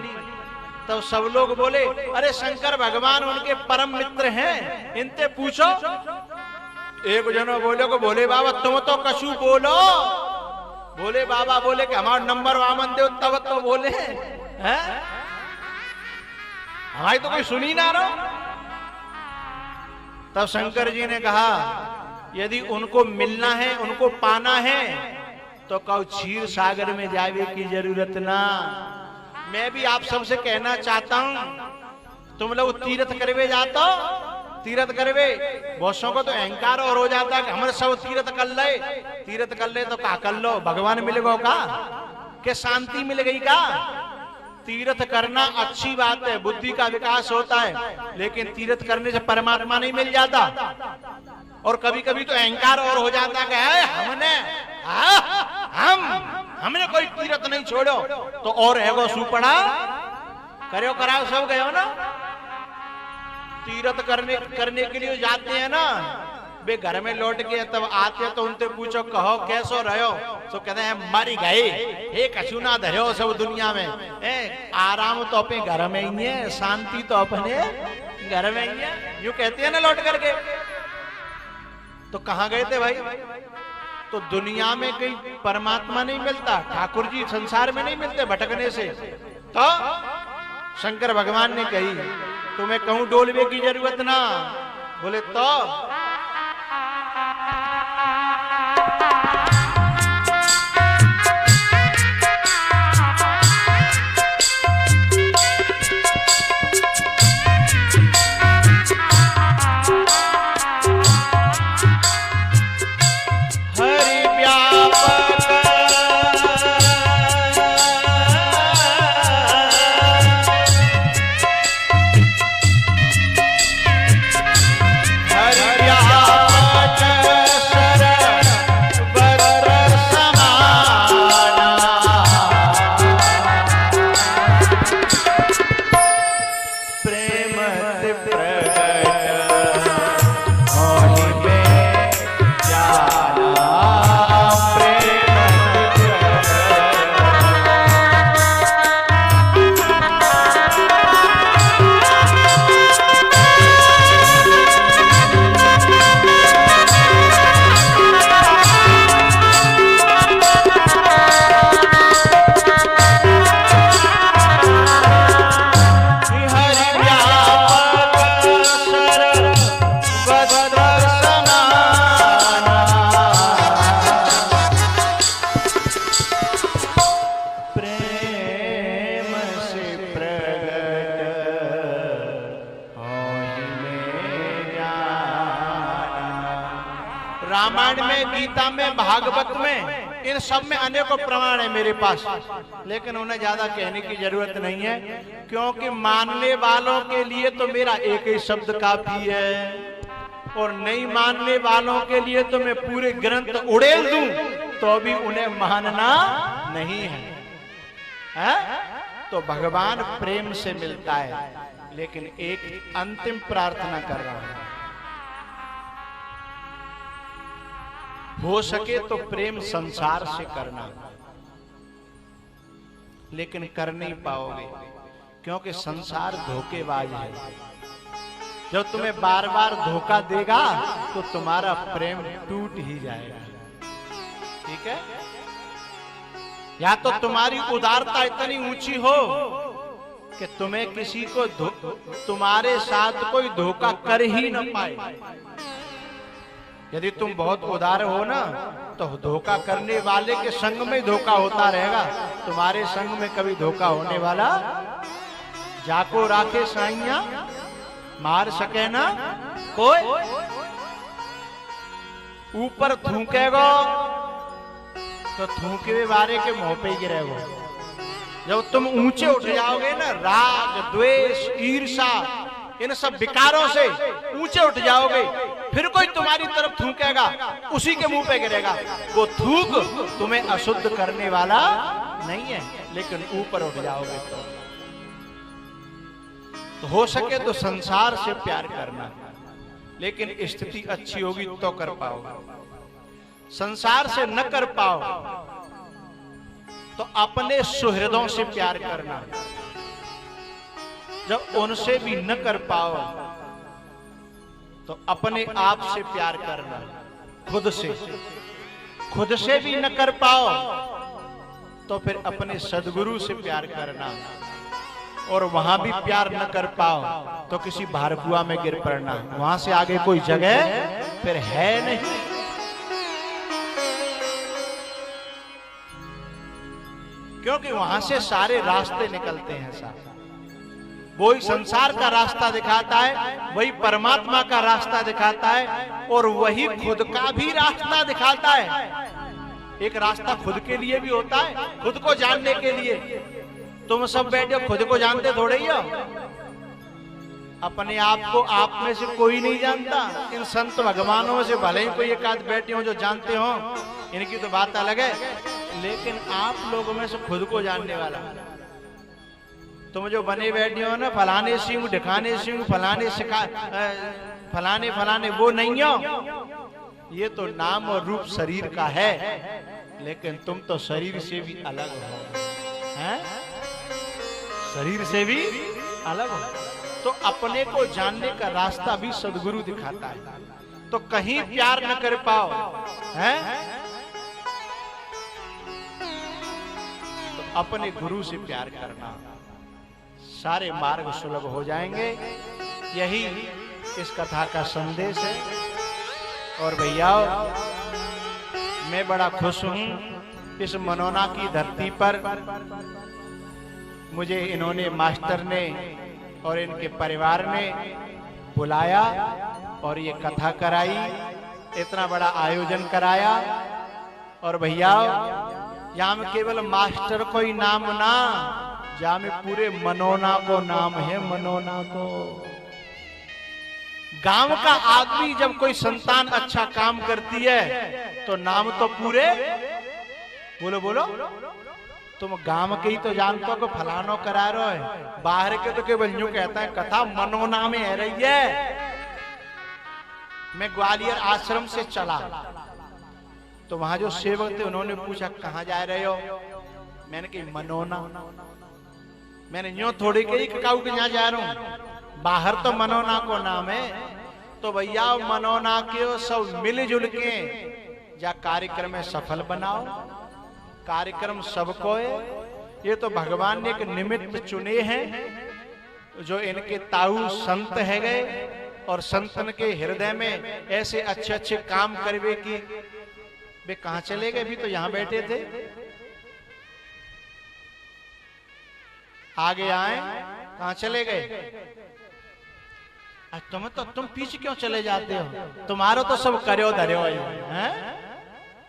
तब सब लोग बोले, अरे शंकर भगवान उनके परम मित्र हैं, इनसे पूछो। एक जनो बोले को, बोले बाबा तुम तो कछु बोलो। बोले बाबा बोले कि हमारा नंबर वामन देव, तब तो बोले हैं। हमारी तो कोई सुनी ना रहो। तब शंकर जी ने कहा यदि उनको मिलना है, उनको पाना है, तो कहो क्षीर सागर में जावे की जरूरत ना। मैं भी आप सबसे कहना चाहता हूं, तुम लोग तीर्थ करवे जाता हो, तीर्थ करवे, बहुतों को तो अहंकार और हो जाता है कि हमारे सब तीर्थ कर ले, तीर्थ कर ले तो का कर लो, भगवान मिलेगा का, के शांति मिल गई का। तीर्थ करना अच्छी बात है, बुद्धि का विकास होता है, लेकिन तीर्थ करने से परमात्मा नहीं मिल जाता। और कभी कभी तो अहंकार और हो जाता है हमने हमने कोई तीर्थ नहीं छोड़ो, तो और है वो सुपड़ा करो कराओ सब गयो ना। तीर्थ करने के लिए जाते हैं ना, वे घर में लौट के तब आते हैं तो उनसे पूछो कहो कैसो रहो, तो कहते हैं मरी गए, हे कछु ना धरो सब दुनिया में, आराम तो अपने घर में ही है, शांति तो अपने घर में ही है, यूं कहते हैं ना लौट करके। तो कहां गए थे भाई? तो दुनिया में कहीं परमात्मा नहीं मिलता, ठाकुर जी संसार में नहीं मिलते भटकने से। तो शंकर भगवान ने कही तुम्हें कहूं डोलवे की जरूरत ना। बोले तो रामायण में, गीता में, भागवत में, इन सब में अनेकों प्रमाण है मेरे पास, लेकिन उन्हें ज्यादा कहने की जरूरत नहीं है, क्योंकि मानने वालों के लिए तो मेरा एक ही शब्द काफी है, और नहीं मानने वालों के लिए तो मैं पूरे ग्रंथ उड़ेल दूं तो भी उन्हें मानना नहीं है। तो भगवान प्रेम से मिलता है, लेकिन एक अंतिम प्रार्थना कर रहा हूं, हो सके तो प्रेम संसार से करना, लेकिन कर नहीं पाओगे, क्योंकि संसार धोखेबाज है। जब तुम्हें बार बार धोखा देगा तो तुम्हारा प्रेम टूट ही जाएगा। ठीक है? या तो तुम्हारी उदारता इतनी ऊंची हो कि तुम्हें किसी को तुम्हारे साथ कोई धोखा कर ही न पाए। यदि तुम बहुत उदार हो ना, तो धोखा करने वाले के संग में धोखा होता रहेगा, तुम्हारे संग में कभी धोखा होने वाला। जाको राखे साइया मार सके ना कोई, ऊपर थूकेगो तो थूके वाले के मुंह पे गिरेगो। जब तुम ऊंचे उठ जाओगे ना, राग, द्वेष, ईर्षा, इन सब विकारों से ऊंचे उठ जाओगे, फिर कोई तुम्हारी तरफ थूकेगा, उसी के मुंह पे गिरेगा। वो थूक तुम्हें अशुद्ध करने वाला नहीं है, लेकिन ऊपर उठ जाओगे तो हो सके तो संसार से प्यार करना, लेकिन स्थिति अच्छी होगी तो कर पाओगे। संसार से न कर पाओ तो अपने सुहृदों से प्यार करना। जब उनसे भी न कर पाओ तो अपने आप से प्यार करना, खुद से भी न कर पाओ तो फिर अपने सद्गुरु से प्यार करना, और वहां भी प्यार न कर पाओ तो किसी भारकुआ में गिर पड़ना, वहां से आगे कोई जगह फिर है नहीं। क्योंकि वहां से सारे रास्ते निकलते हैं साहब। वही संसार का रास्ता दिखाता है, वही परमात्मा का रास्ता दिखाता है, और वही खुद का भी रास्ता दिखाता है। एक रास्ता खुद के लिए भी होता है, खुद को जानने के लिए। तुम सब बैठे खुद को जानते थोड़े ही हो, अपने आप को आप में से कोई नहीं जानता। इन संत भगवानों में से भले ही कोई एक आध बैठे हो जो जानते हो, इनकी तो बात अलग है, लेकिन आप लोगों में से खुद को जानने वाला तुम जो बने बैठे हो ना, फलाने सिंह ढिकाने सिंह फलाने फलाने फलाने, वो नहीं हो। ये तो नाम और रूप शरीर का है, लेकिन तुम तो शरीर से भी अलग हो, हैं? शरीर से भी अलग हो। तो अपने को जानने का रास्ता भी सद्गुरु दिखाता है। तो कहीं प्यार न कर पाओ, हैं? तो अपने गुरु से प्यार करना, सारे मार्ग सुलभ हो जाएंगे। यही इस कथा का संदेश है। और भैया, मैं बड़ा खुश हूं इस मनोना की धरती पर मुझे इन्होंने, मास्टर ने और इनके परिवार ने बुलाया और ये कथा कराई, इतना बड़ा आयोजन कराया। और भैया, यहाँ में केवल मास्टर को ही नाम ना, जहाँ में पूरे मनोना को नाम है, मनोना को। गांव का आदमी जब कोई संतान अच्छा काम करती है तो नाम तो पूरे, बोलो बोलो, तुम गांव के ही तो जानते हो कि फलानो करा रहे है, बाहर के तो केवल यूं कहता है कथा मनोना में है रही है। मैं ग्वालियर आश्रम से चला तो वहां जो सेवक थे उन्होंने पूछा कहाँ जा रहे हो, मैंने कही मनोना। मैंने यूं थोड़ी कही काऊ के यहाँ जा रहा हूं, बाहर तो मनोना को नाम है। तो भैया, मनोना के सब मिलजुल के जा कार्यक्रम में सफल बनाओ। कार्यक्रम सबको है, ये तो भगवान ने एक निमित्त चुने हैं, जो इनके ताऊ संत है गए, और संतन के हृदय में ऐसे अच्छे अच्छे काम करवे की वे कहां चले गए, भी तो यहां बैठे थे, आगे आए, कहां चले गए? तुम पीछे क्यों चले जाते हो? तुम्हारो तो सब करो धरो हैं?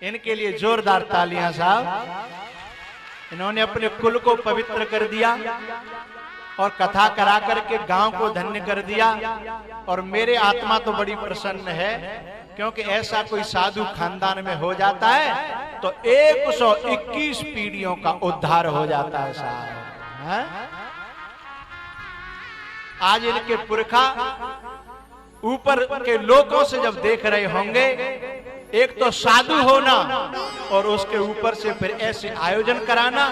इनके लिए जोरदार तालियां साहब। इन्होंने अपने कुल को पवित्र कर दिया और कथा करा करके गांव को धन्य कर दिया। और मेरे आत्मा तो बड़ी प्रसन्न है, क्योंकि ऐसा कोई साधु खानदान में हो जाता है तो 121 पीढ़ियों का उद्धार हो जाता है साहब। आज इनके पुरखा ऊपर के लोगों से जब देख रहे होंगे, एक तो साधु होना और उसके ऊपर से फिर ऐसे आयोजन कराना,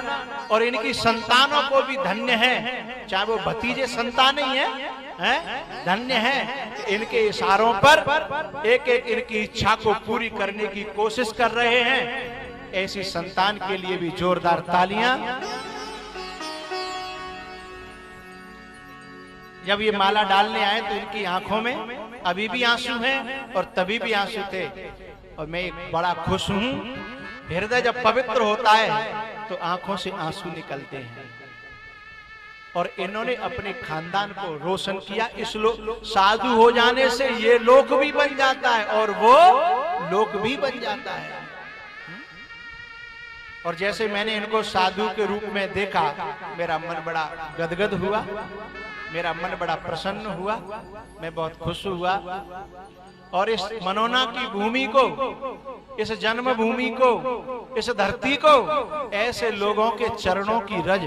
और इनकी संतानों को भी धन्य है, चाहे वो भतीजे संतान ही हैं, धन्य है। इनके इशारों पर एक एक इनकी इच्छा को पूरी करने की कोशिश कर रहे हैं। ऐसी संतान के लिए भी जोरदार तालियां। जब ये माला डालने आए तो इनकी आंखों में अभी भी आंसू हैं और तभी भी आंसू थे। और मैं बड़ा खुश हूं, हृदय जब पवित्र होता है तो आंखों से आंसू निकलते हैं। और इन्होंने अपने खानदान को रोशन किया। इस साधु हो जाने से ये लोक भी बन जाता है और वो लोक भी बन जाता है। और जैसे मैंने इनको साधु के रूप में देखा, मेरा मन बड़ा गदगद हुआ, मेरा मन बड़ा प्रसन्न हुआ, मैं बहुत खुश हुआ। और इस मनोना की भूमि को, इस जन्म भूमि को, इस धरती को ऐसे लोगों के चरणों की रज,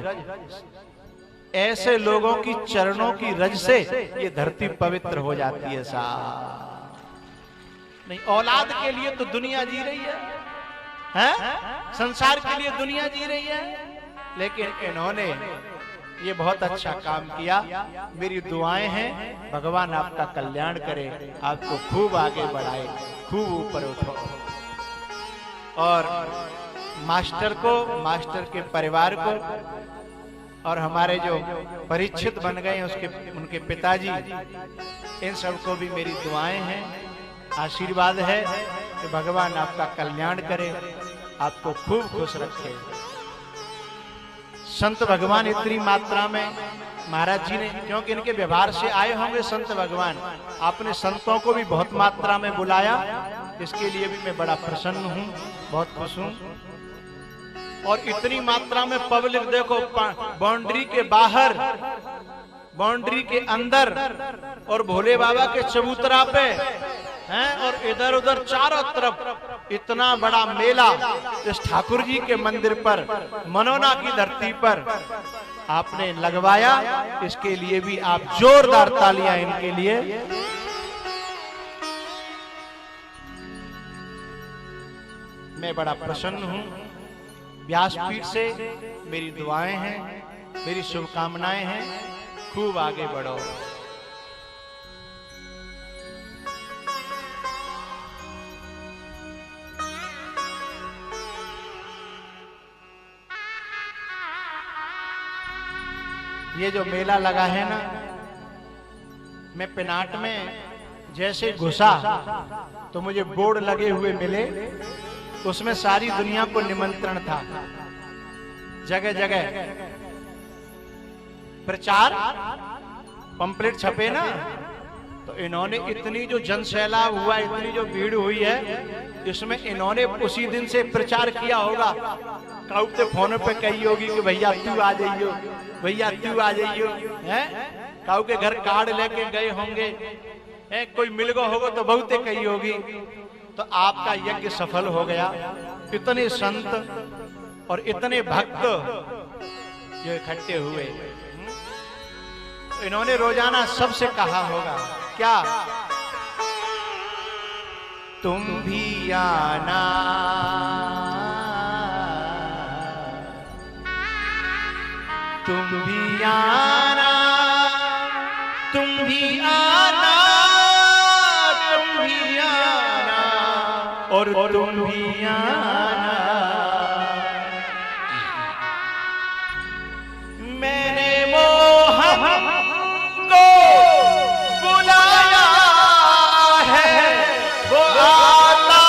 ऐसे लोगों की चरणों की रज से ये धरती पवित्र हो जाती है साहब। नहीं, औलाद के लिए तो दुनिया जी रही है, संसार के लिए दुनिया जी रही है, लेकिन इन्होंने ये बहुत अच्छा काम किया। मेरी दुआएं हैं, भगवान आपका कल्याण करे, आपको खूब आगे बढ़ाए, खूब ऊपर उठो। और मास्टर को, मास्टर के परिवार को और हमारे जो परीक्षित बन गए उसके उनके पिताजी, इन सबको भी मेरी दुआएं हैं, आशीर्वाद है कि भगवान आपका कल्याण करे, आपको खूब खुश रखे। संत भगवान इतनी मात्रा में महाराज जी ने, क्योंकि इनके व्यवहार से आए होंगे संत भगवान, आपने संतों को भी बहुत मात्रा में बुलाया, इसके लिए भी मैं बड़ा प्रसन्न हूं, बहुत खुश हूं। और इतनी मात्रा में पब्लिक देखो, बाउंड्री के बाहर, बाउंड्री के अंदर और भोले बाबा के चबूतरा पे हैं, और इधर उधर चारों तरफ इतना बड़ा मेला इस ठाकुर जी के मंदिर पर, मनोना की धरती पर आपने लगवाया, इसके लिए भी आप जोरदार तालियां इनके लिए। मैं बड़ा प्रसन्न हूं। व्यासपीठ से मेरी दुआएं हैं, मेरी शुभकामनाएं हैं, खूब आगे बढ़ो। ये जो मेला लगा है ना, मैं पिनाट में जैसे घुसा तो मुझे बोर्ड लगे हुए मिले, उसमें सारी दुनिया को निमंत्रण था, जगह जगह प्रचार पंपलेट छपे ना, तो इन्होंने इतनी जो जनसैलाब हुआ, इतनी जो भीड़ हुई है, इसमें इन्होंने उसी दिन से प्रचार किया होगा। कहते फोन पे कही होगी कि भैया तू आ जाइयो, भैया तू आ जाइयो, हैं? काऊ के घर कार्ड लेके गए होंगे, कोई मिल गो होगा तो बहुते कही होगी। तो आपका यज्ञ सफल हो गया। इतने संत और इतने भक्त जो इकट्ठे हुए, इन्होंने रोजाना सबसे कहा होगा क्या, तुम भी आना, तुम भी आना, तुम भी आना, तुम भी आना, और तुम भी आना। मैंने मोहन को बुलाया है, वो आता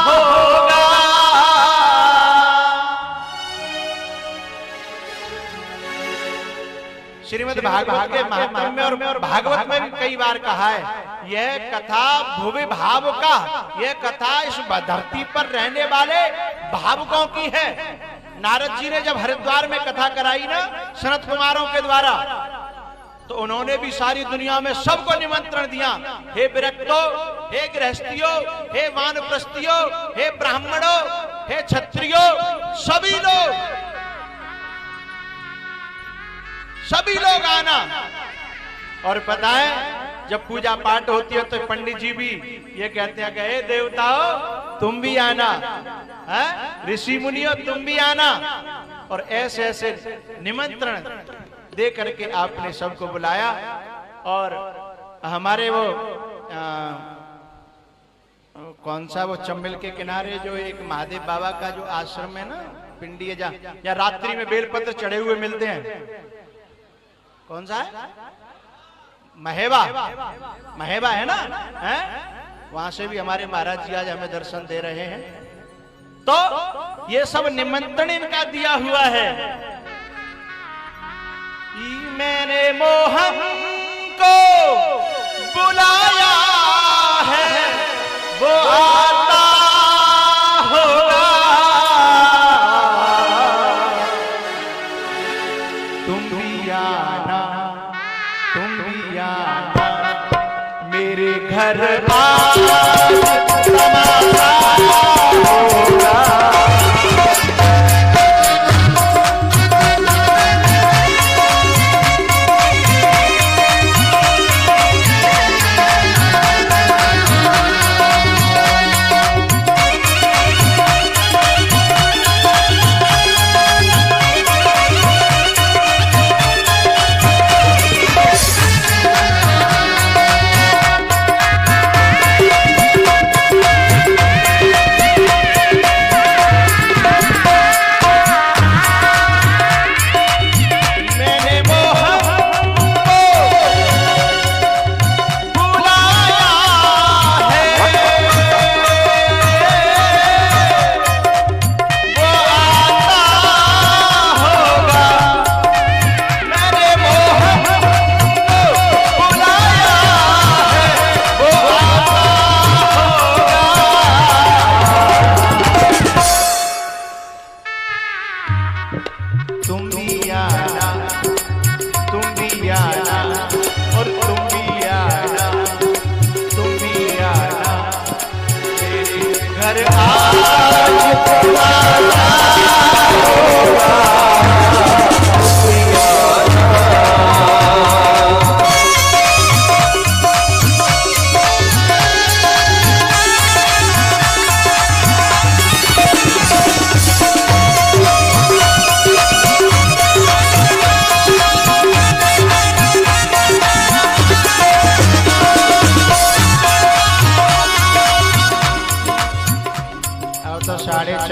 होगा। श्रीमद् भागवत के महात्म्य में और भागवत में भी कई बार कहा है, यह कथा भुवि भाव का, यह कथा इस धरती पर रहने वाले भावुकों की है। नारद जी ने जब हरिद्वार में कथा कराई ना सनत कुमारों के द्वारा, तो उन्होंने भी सारी दुनिया में सबको निमंत्रण दिया, हे विरक्तो, हे गृहस्थियों, हे वानप्रस्थियों, हे ब्राह्मणों, हे क्षत्रियों, सभी लोग आना। और पता है जब पूजा पाठ होती है तो पंडित जी भी ये कहते हैं कि हे देवताओं तुम भी आना, ऋषि मुनियों तुम भी आना। और ऐसे ऐसे निमंत्रण दे करके आपने सबको बुलाया। और हमारे वो कौन सा वो चंबल के किनारे जो एक महादेव बाबा का जो आश्रम है ना, पिंडी है, जहाँ या रात्रि में बेलपत्र चढ़े हुए मिलते हैं, कौन सा है, महेबा, महेबा है ना, है? वहां से भी हमारे महाराज जी आज हमें दर्शन दे रहे हैं। तो ये सब निमंत्रण इनका दिया हुआ है। मैंने मोहन को बुलाया है, वो आता होगा। तुम भी आना, तुम भी आना, मेरे घर आज तमाशा होगा।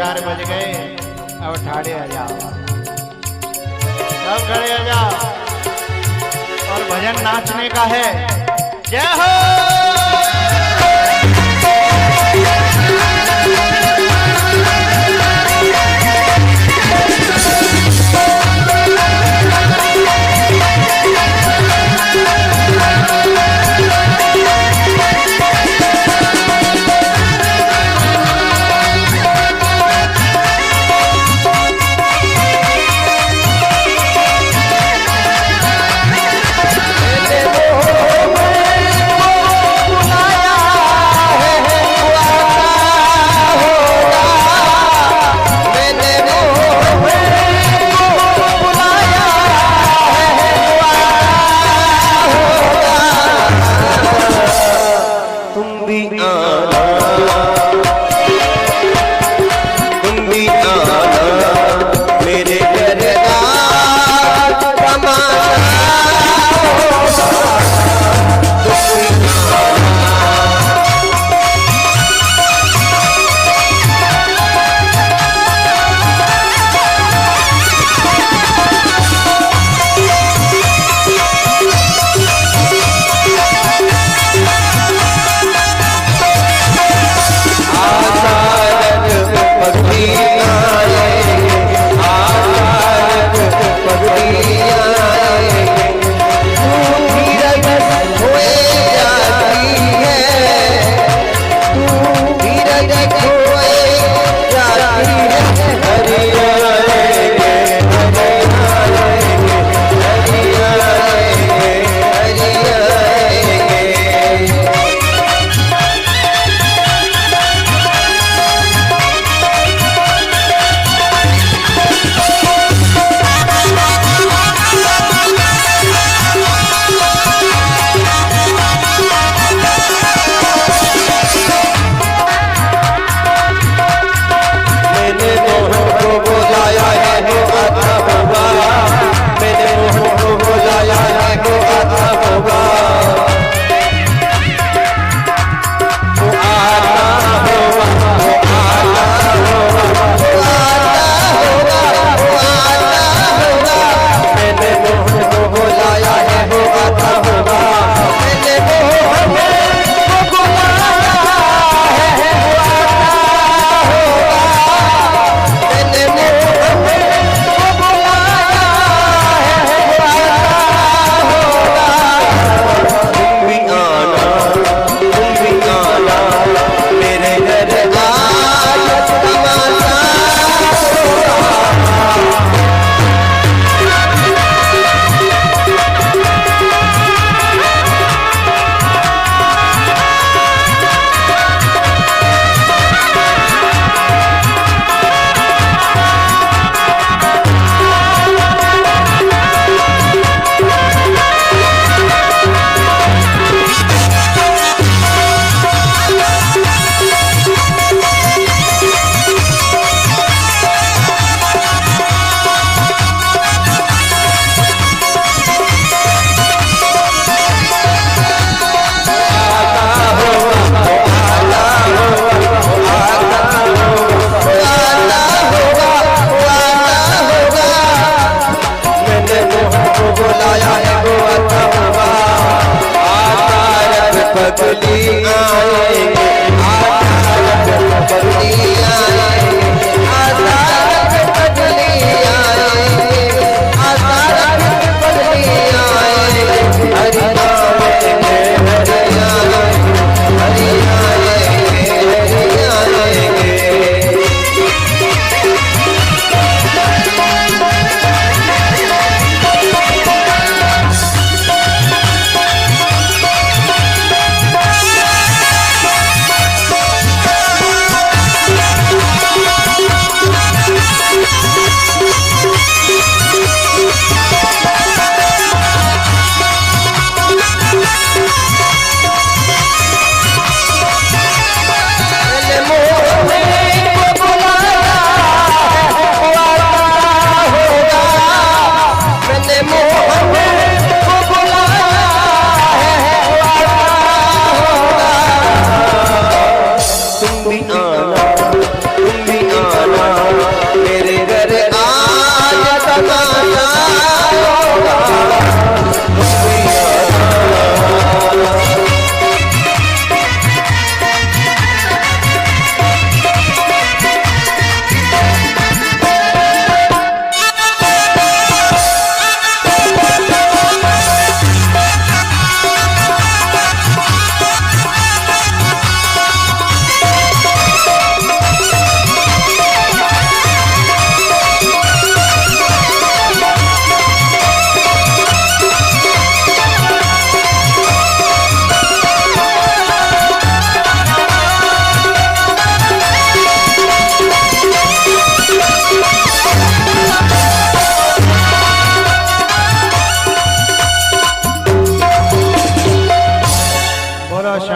4 बज गए, अब ठाड़े आ जाओ, सब खड़े आ जाओ और भजन नाचने का है। जय हो।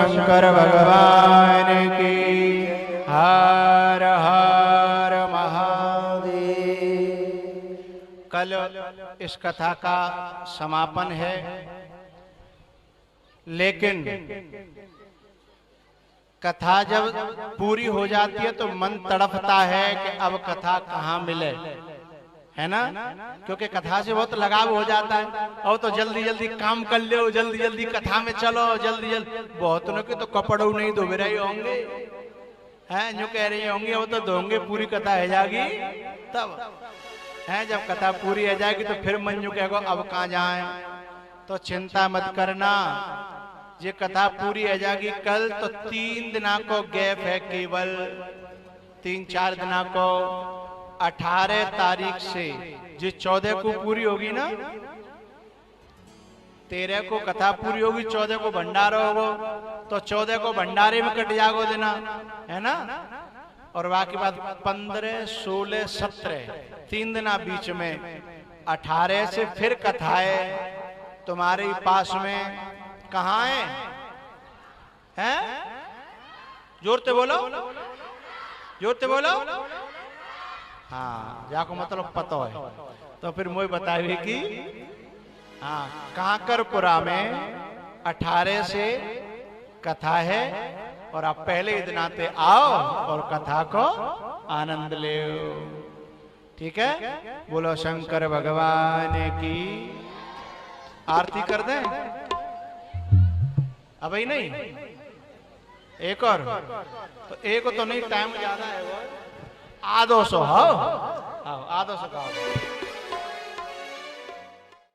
शंकर भगवान की। हर हर महादेव। कल इस कथा का समापन है, लेकिन कथा जब पूरी हो जाती है तो मन तड़पता है कि अब कथा कहाँ मिले, है ना। क्योंकि कथा से बहुत लगाव हो जाता है, और तो जल्दी जल्दी काम कर लो, जल्दी जल्दी कथा में चलो, जल्दी जल्दी। बहुत के तो कपड़ों नहीं धो रहे होंगे, हैं जो कह रही होंगी वो तो धोंगे, पूरी कथा है जाएगी तब है। जब कथा पूरी है जाएगी तो फिर मन जो कहेगा अब कहाँ जाए। तो चिंता मत करना, ये कथा पूरी है जाएगी कल। तो 3 दिना को गैप है, केवल 3-4 दिना को। 18 तारीख से जो 14 को पूरी होगी ना, 13 को कथा पूरी होगी, 14 को भंडारा होगा। तो 14 को भंडारे में कट जागो देना, है ना। और बाकी बात 15, 16, 17 3 दिना बीच में। 18 से फिर कथाएं तुम्हारे पास में कहाँ है? हैं? जोर से बोलो, जोर से बोलो। हाँ, जाको मतलब पता है तो फिर मुझे बताइए कि हाँ, कांकरपुरा में 18 से कथा है। और आप पहले ही दिन आते आओ और कथा को आनंद ले। ठीक है, बोलो शंकर भगवान की। आरती कर दें अब ही नहीं, एक और तो एक तो नहीं, टाइम ज्यादा है वो। आधो सो, हाँ आधो सो कहो।